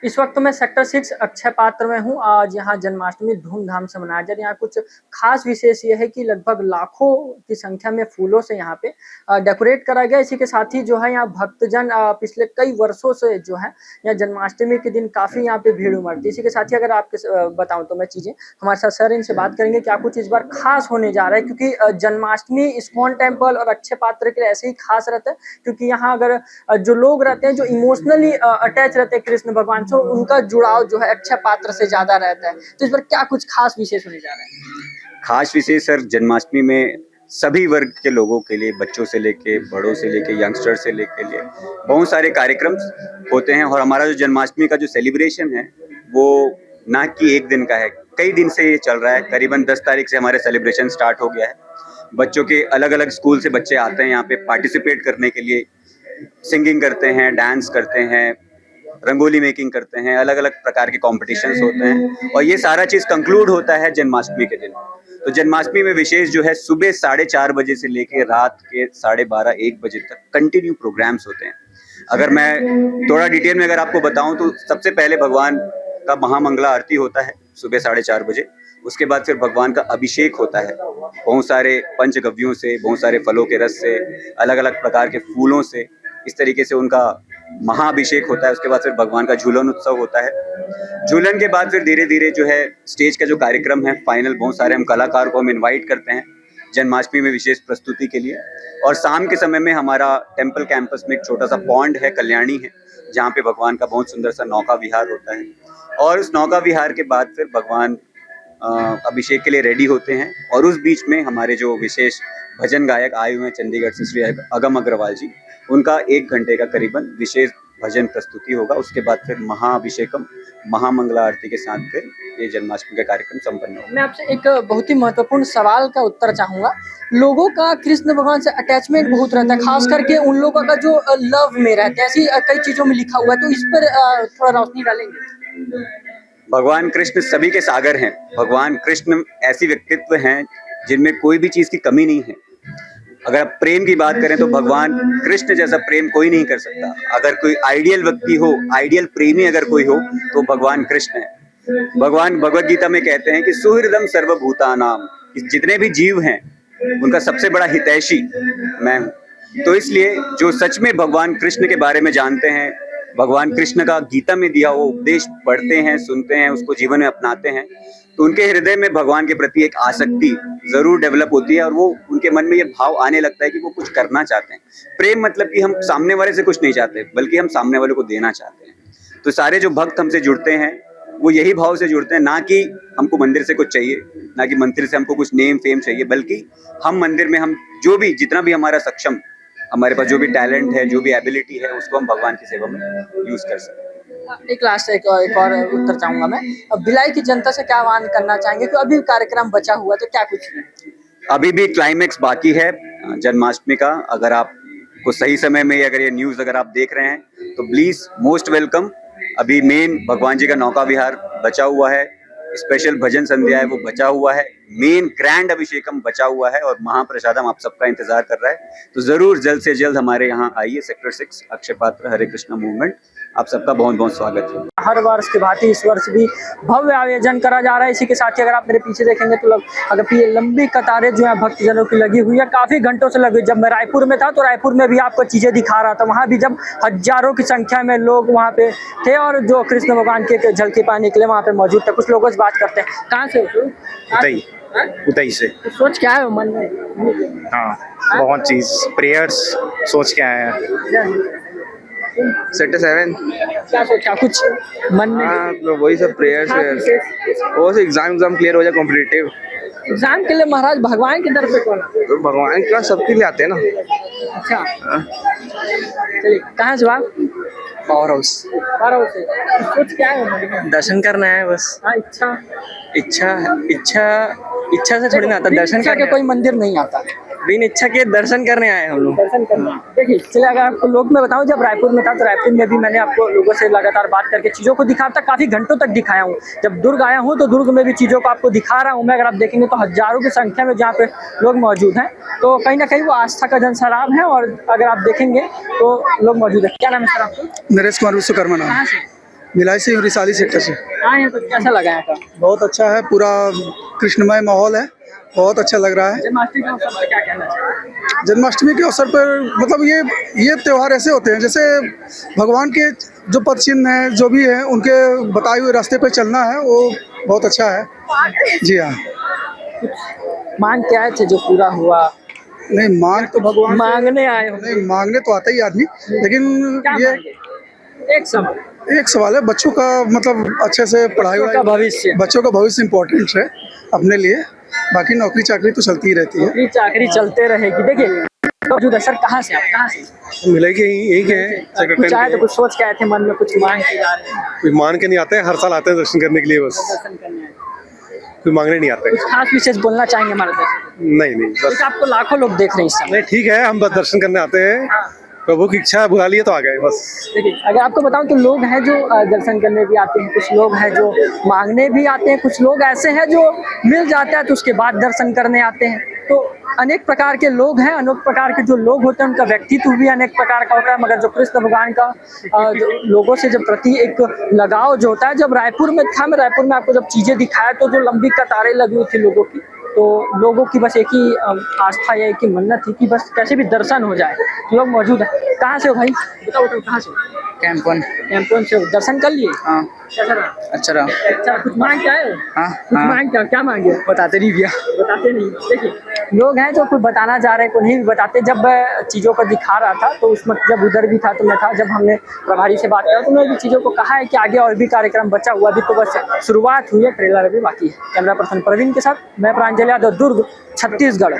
इस वक्त मैं सेक्टर 6 अक्षय पात्र में हूँ। आज यहाँ जन्माष्टमी धूमधाम से मनाया जा रहा है। यहाँ कुछ खास विशेष ये है कि लगभग लाखों की संख्या में फूलों से यहाँ पे डेकोरेट करा गया। इसी के साथ ही जो है यहाँ भक्तजन पिछले कई वर्षों से जो है यहाँ जन्माष्टमी के दिन काफी यहाँ पे भीड़ उमड़ती है। इसी के साथ ही अगर आपके बताऊं तो मैं चीजें हमारे साथ सर इनसे बात करेंगे क्या कुछ इस बार खास होने जा रहा है, क्योंकि जन्माष्टमी इस्कॉन टेम्पल और अक्षय पात्र के लिए ऐसे ही खास रहता है, क्योंकि यहाँ अगर जो लोग रहते हैं जो इमोशनली अटैच रहते हैं कृष्ण भगवान से, उनका जुड़ाव जो है अक्षय पात्र से ज्यादा रहता है। तो इस पर क्या कुछ खास विशेष होने जा रहा है? खास विशेष सर, जन्माष्टमी में सभी वर्ग के लोगों के लिए, बच्चों से लेके बड़ों से लेके यंगस्टर से लेके लिए बहुत सारे कार्यक्रम होते हैं। और हमारा जो जन्माष्टमी का जो सेलिब्रेशन है वो ना कि एक दिन का है, कई दिन से ये चल रहा है। करीबन 10 तारीख से हमारे सेलिब्रेशन स्टार्ट हो गया है। बच्चों के अलग अलग स्कूल से बच्चे आते हैं यहाँ पे पार्टिसिपेट करने के लिए, सिंगिंग करते हैं, डांस करते हैं, रंगोली मेकिंग करते हैं, अलग अलग प्रकार के कॉम्पिटिशन्स होते हैं और ये सारा चीज़ कंक्लूड होता है जन्माष्टमी के दिन। तो जन्माष्टमी में विशेष जो है सुबह 4:30 बजे से लेके रात के 12:30-1 बजे तक कंटिन्यू प्रोग्राम्स होते हैं। अगर मैं थोड़ा डिटेल में अगर आपको बताऊं तो सबसे पहले भगवान का महामंगला आरती होता है सुबह 4:30 बजे। उसके बाद फिर भगवान का अभिषेक होता है बहुत सारे पंचगव्यों से, बहुत सारे फलों के रस से, अलग अलग प्रकार के फूलों से, इस तरीके से उनका महाअभिषेक होता है। उसके बाद फिर भगवान का झूलन उत्सव होता है। झूलन के बाद फिर धीरे धीरे जो है स्टेज का जो कार्यक्रम है फाइनल, बहुत सारे हम कलाकार को हम इनवाइट करते हैं जन्माष्टमी में विशेष प्रस्तुति के लिए। और शाम के समय में हमारा टेम्पल कैंपस में एक छोटा सा पॉन्ड है, कल्याणी है, जहाँ पे भगवान का बहुत सुंदर सा नौका विहार होता है। और उस नौका विहार के बाद फिर भगवान अभिषेक के लिए रेडी होते हैं। और उस बीच में हमारे जो विशेष भजन गायक आए हुए हैं चंडीगढ़ से, श्री अगम अग्रवाल जी, उनका 1 घंटे का करीबन विशेष भजन प्रस्तुति होगा। उसके बाद फिर महाअभिषेकम, महामंगला आरती के साथ फिर ये जन्माष्टमी का कार्यक्रम संपन्न होगा। मैं आपसे एक बहुत ही महत्वपूर्ण सवाल का उत्तर चाहूंगा। लोगों का कृष्ण भगवान से अटैचमेंट बहुत रहता है, खास करके उन लोगों का जो लव में रहते हैं, ऐसी कई चीजों में लिखा हुआ है, तो इस पर थोड़ा रोशनी डालेंगे? भगवान कृष्ण सभी के सागर हैं। भगवान कृष्ण ऐसी व्यक्तित्व हैं जिनमें कोई भी चीज की कमी नहीं है। अगर आप प्रेम की बात करें तो भगवान कृष्ण जैसा प्रेम कोई नहीं कर सकता। अगर कोई आइडियल व्यक्ति हो, आइडियल प्रेमी अगर कोई हो तो भगवान कृष्ण है। भगवान भगवत गीता में कहते हैं कि सुहृदम सर्वभूतानाम, जितने भी जीव हैं उनका सबसे बड़ा हितैषी मैं हूँ। तो इसलिए जो सच में भगवान कृष्ण के बारे में जानते हैं, भगवान कृष्ण का गीता में दिया वो उपदेश पढ़ते हैं, सुनते हैं, उसको जीवन में अपनाते हैं, तो उनके हृदय में भगवान के प्रति एक आसक्ति जरूर डेवलप होती है और वो उनके मन में ये भाव आने लगता है कि वो कुछ करना चाहते हैं। प्रेम मतलब कि हम सामने वाले से कुछ नहीं चाहते, बल्कि हम सामने वाले को देना चाहते हैं। तो सारे जो भक्त हमसे जुड़ते हैं वो यही भाव से जुड़ते हैं, ना कि हमको मंदिर से कुछ चाहिए, ना कि मंदिर से हमको कुछ नेम फेम चाहिए, बल्कि हम मंदिर में हम जो भी जितना भी हमारा सक्षम, हमारे पास जो भी टैलेंट है, जो भी एबिलिटी है, उसको हम भगवान की सेवा में यूज कर सकते हैं। एक लास्ट एक और उत्तर चाहूंगा मैं। अब भिलाई की जनता से क्या आह्वान करना चाहेंगे कि अभी कार्यक्रम बचा हुआ तो क्या कुछ है? अभी भी क्लाइमेक्स बाकी है जन्माष्टमी का। अगर आपको सही समय में अगर ये न्यूज़ अगर आप देख रहे हैं तो प्लीज मोस्ट वेलकम। अभी मेन भगवान जी का नौका विहार बचा हुआ है, स्पेशल भजन संध्या है वो बचा हुआ है, मेन ग्रैंड अभिषेकम बचा हुआ है और महाप्रसादम आप सबका इंतजार कर रहा है। तो जरूर जल्द से जल्द हमारे यहाँ आइए। सेक्टर 6 अक्षय पात्र हरे कृष्णा मूवमेंट, आप सबका बहुत बहुत स्वागत है। हर वर्ष की भांति इस वर्ष भी भव्य आयोजन करा जा रहा है। इसी के साथ ही अगर आप मेरे पीछे देखेंगे तो अगर ये लंबी कतारें जो है भक्तजनों की लगी हुई है, काफी घंटों से लगी। जब मैं रायपुर में था तो रायपुर में भी आपको चीजें दिखा रहा था, वहाँ भी जब हजारों की संख्या में लोग वहाँ पे थे और जो कृष्ण भगवान के झलकी पाने के लिए वहाँ पे मौजूद थे। कुछ लोगों से बात करते हैं। कहाँ से हो? उतई से। तो सोच क्या है मन में? हाँ, बहुत चीज प्रेयर्स सोच के आए हैं। सेक्टर 7 क्या सोचा कुछ मन में? हाँ, तो वही सब प्रेयर्स है, वो से एग्जाम क्लियर हो जाए कॉम्पिटिटिव एग्जाम के लिए। महाराज भगवान के दर पे कौन है? तो भगवान का सबके लिए आते हैं ना। अच्छा, चलिए कहाँ से आप? Power house. से कुछ क्या है मन में? दर्शन करना है बस। हाँ, इच्छा से थोड़ी ना आता दर्शन करके। कोई मंदिर नहीं आता, बिन इच्छा के दर्शन करने आए हम लोग। दर्शन करना। देखिए चलिए, अगर आपको लोग मैं बताऊं, जब रायपुर में था तो रायपुर में भी मैंने आपको लोगों से लगातार बात करके चीज़ों को दिखाता, काफ़ी घंटों तक दिखाया हूं। जब दुर्ग आया हूं तो दुर्ग में भी चीज़ों को आपको दिखा रहा हूं मैं। अगर आप देखेंगे तो हजारों की संख्या में जहाँ पे लोग मौजूद हैं, तो कहीं ना कहीं वो आस्था का जनसराब है। और अगर आप देखेंगे तो लोग मौजूद है। क्या नाम है सर आपको? नरेश कुमार विश्वकर्मा नाम। कहाँ से? भिलाई से रिसाली सेक्टर से। आए हैं तो कैसा लगा यहाँ का? बहुत अच्छा है, पूरा कृष्णमय माहौल है, बहुत अच्छा लग रहा है। जन्माष्टमी के अवसर पर क्या कहना चाहिए? जन्माष्टमी के अवसर पर मतलब ये त्यौहार ऐसे होते हैं जैसे भगवान के जो पद चिन्ह हैं जो भी है उनके बताए हुए रास्ते पे चलना है, वो बहुत अच्छा है। जी हाँ। मांग क्या है थे जो पूरा हुआ? नहीं मांग तो भगवान मांगने आए हो? नहीं, मांगने तो आता ही आदमी, लेकिन क्या ये मांगे? एक सवाल है बच्चों का मतलब अच्छे से पढ़ाई का भविष्य, बच्चों का भविष्य इम्पोर्टेंट है अपने लिए, बाकी नौकरी चाकरी तो चलती ही रहती है। नौकरी चाकरी चलते रहेगी। देखिए मौजूद है सर, कहाँ से आप? कहाँ से? मिलेगी यही है। कुछ आए तो कुछ सोच के आए थे मन में, कुछ मांग के जा रहे हैं? कोई मान के नहीं आते हैं, हर साल आते हैं दर्शन करने के लिए, बस दर्शन करने आए। कोई मांगने नहीं आते। कुछ खास विशेष बोलना चाहेंगे हमारे दर्शक? नहीं बस क्योंकि आपको लाखों लोग देख रहे हैं इस समय। नहीं, ठीक है, हम बस दर्शन करने आते हैं, प्रभु की इच्छा बुला लिए तो आ गए बस। देखिए अगर आपको बताऊं तो लोग हैं जो दर्शन करने भी आते हैं, कुछ लोग हैं जो मांगने भी आते हैं, कुछ लोग ऐसे हैं जो मिल जाता है तो उसके बाद दर्शन करने आते हैं। तो अनेक प्रकार के लोग हैं, अनेक प्रकार के जो लोग होते हैं उनका व्यक्तित्व भी अनेक प्रकार का होता है, मगर जो कृष्ण भगवान का जो लोगों से जब प्रति एक लगाव जो होता है, जब रायपुर में था, मैं रायपुर में आपको जब चीज़ें दिखाया तो जो लंबी कतारें लगी हुई थी लोगों की, तो लोगों की बस एक ही आस्था या एक ही मन्नत थी कि बस कैसे भी दर्शन हो जाए। लोग मौजूद है। कहाँ से हो भाई? बताओ कहाँ से? कैंपन से हो। दर्शन कर लिए? हाँ। कैसा रहा? अच्छा रहा। अच्छा, कुछ मांग के आए हो? हाँ कुछ मांग क्या मांगे? बताते नहीं भैया। बताते नहीं। देखिए लोग हैं जो कुछ बताना चाह रहे हैं, कुछ नहीं भी बताते। जब चीज़ों को दिखा रहा था तो उसमें जब उधर भी था तो मैं था, जब हमने प्रभारी से बात किया तो उन्होंने भी चीज़ों को कहा है कि आगे और भी कार्यक्रम बचा हुआ, अभी तो बस शुरुआत हुई है, ट्रेलर अभी बाकी है। कैमरा पर्सन प्रवीण के साथ मैं प्रांजल यादव, दुर्ग, छत्तीसगढ़।